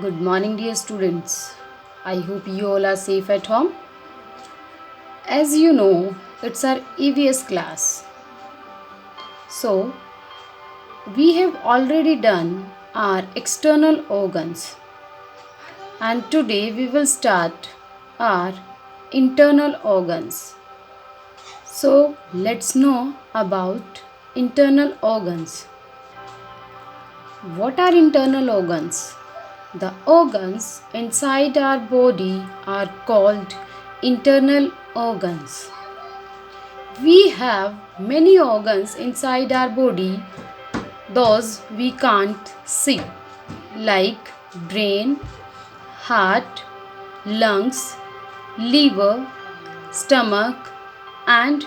Good morning, dear students. I hope you all are safe at home. As you know, it's our EVS class. So, we have already done our external organs, and today we will start our internal organs. So, let's know about internal organs. What are internal organs? The organs inside our body are called internal organs. We have many organs inside our body, those we can't see, like brain, heart, lungs, liver, stomach, and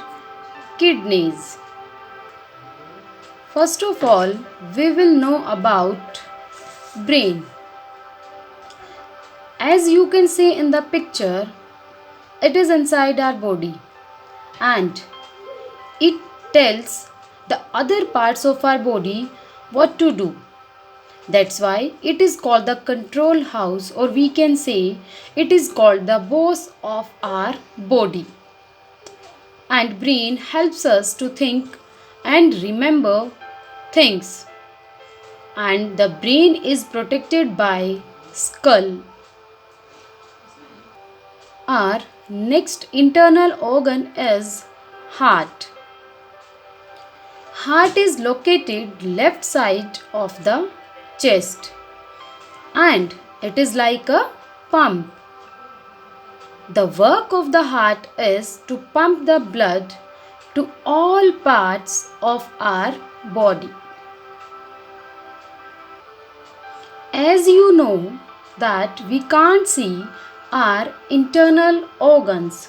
kidneys. First of all, we will know about brain. As you can see in the picture, it is inside our body and it tells the other parts of our body what to do. That's why it is called the control house, or we can say it is called the boss of our body. And brain helps us to think and remember things. And the brain is protected by skull. Our next internal organ is heart. Heart is located left side of the chest and it is like a pump. The work of the heart is to pump the blood to all parts of our body. As you know that we can't see our internal organs,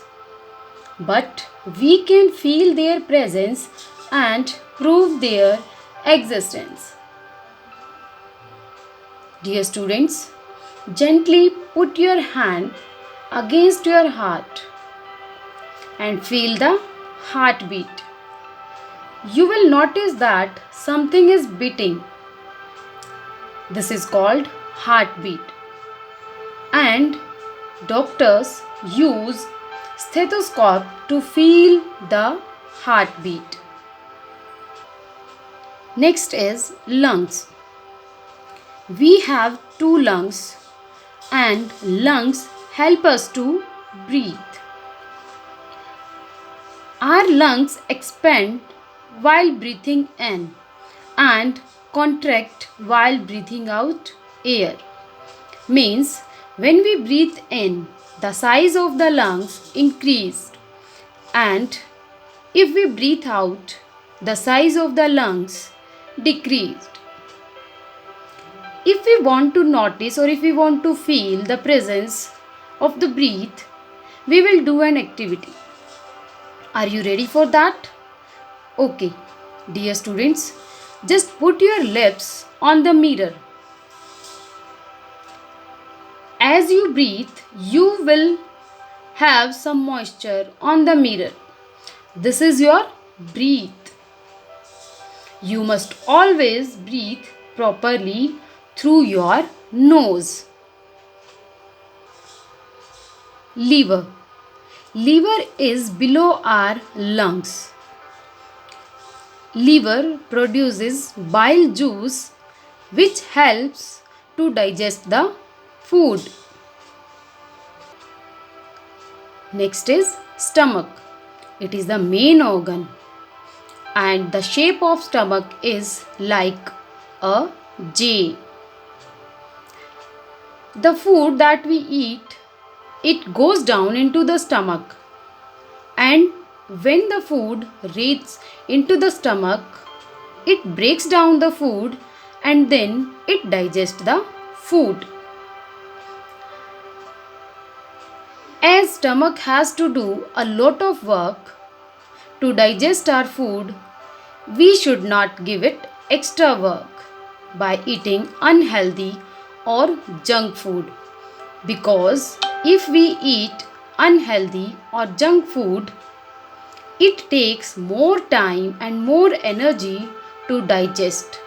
but we can feel their presence and prove their existence. Dear students, gently put your hand against your heart and feel the heartbeat. You will notice that something is beating. This is called heartbeat. And doctors use stethoscope to feel the heartbeat. Next is lungs. We have two lungs and lungs help us to breathe. Our lungs expand while breathing in and contract while breathing out air. Means when we breathe in, the size of the lungs increased, and if we breathe out, the size of the lungs decreased. If we want to notice or if we want to feel the presence of the breath, we will do an activity. Are you ready for that? Okay, dear students, just put your lips on the mirror. As you breathe, you will have some moisture on the mirror. This is your breath. You must always breathe properly through your nose. Liver. Liver is below our lungs. Liver produces bile juice which helps to digest the food. Next is stomach. It is the main organ and the shape of stomach is like a J. The food that we eat, it goes down into the stomach, and when the food reaches into the stomach, it breaks down the food and then it digests the food. As stomach has to do a lot of work to digest our food, we should not give it extra work by eating unhealthy or junk food, because if we eat unhealthy or junk food, it takes more time and more energy to digest.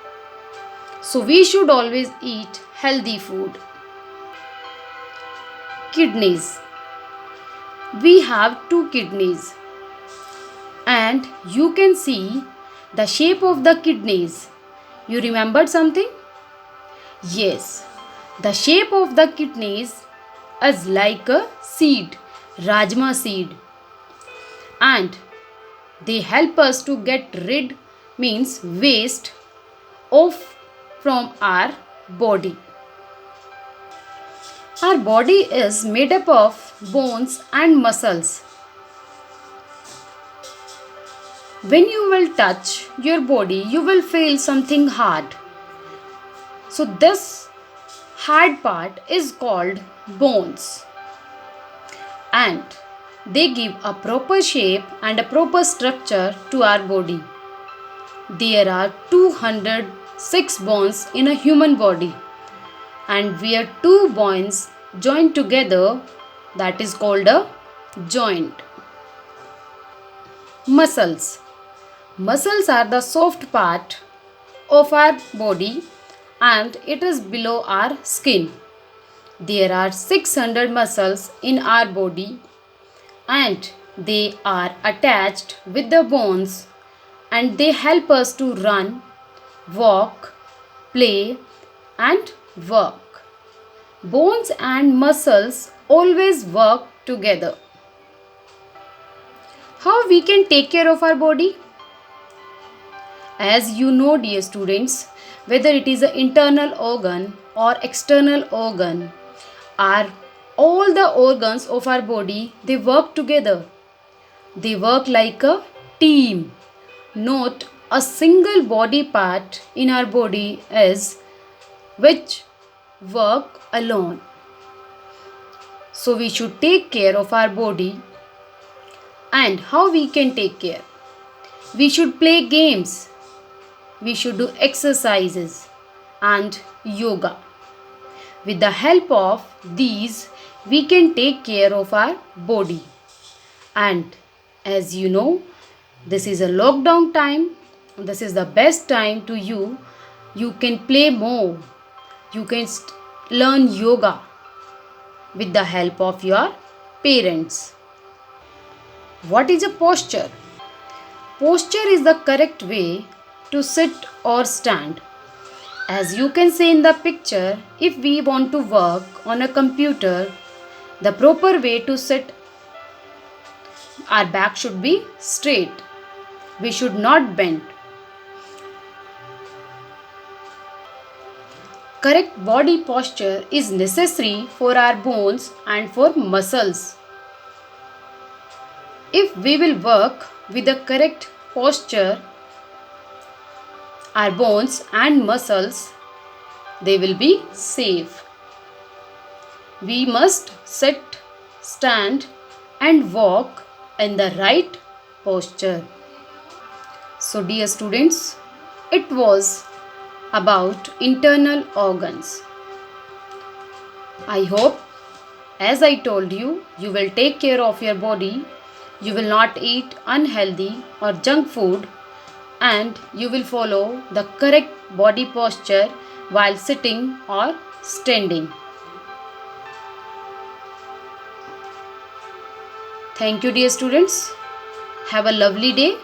So we should always eat healthy food. kidneys. We have two kidneys, and you can see the shape of the kidneys. You remembered something? Yes, the shape of the kidneys is like a seed, rajma seed, and they help us to get rid means waste off from our body. Our body is made up of bones and muscles. When you will touch your body, you will feel something hard. So this hard part is called bones, and they give a proper shape and a proper structure to our body. There are 206 bones in a human body, and where two bones join together, that is called a joint. Muscles. Muscles are the soft part of our body, and it is below our skin. There are 600 muscles in our body, and they are attached with the bones, and they help us to run, walk, play, and work. Bones and muscles always work together. How we can take care of our body? As you know, dear students, whether it is an internal organ or external organ, our all the organs of our body, they work together. They work like a team. Not a single body part in our body is which work alone. So we should take care of our body. And how we can take care? We should play games. We should do exercises and yoga. With the help of these, we can take care of our body. And as you know, this is a lockdown time. This is the best time to you. You can play more. You can learn yoga with the help of your parents. What is a posture? Posture is the correct way to sit or stand. As you can see in the picture, if we want to work on a computer, the proper way to sit, our back should be straight. We should not bend. Correct body posture is necessary for our bones and for muscles. If we will work with the correct posture, our bones and muscles, they will be safe. We must sit, stand and walk in the right posture. So dear students, it was about internal organs. I hope, as I told you, you will take care of your body. You will not eat unhealthy or junk food, and you will follow the correct body posture while sitting or standing. Thank you, dear students. Have a lovely day.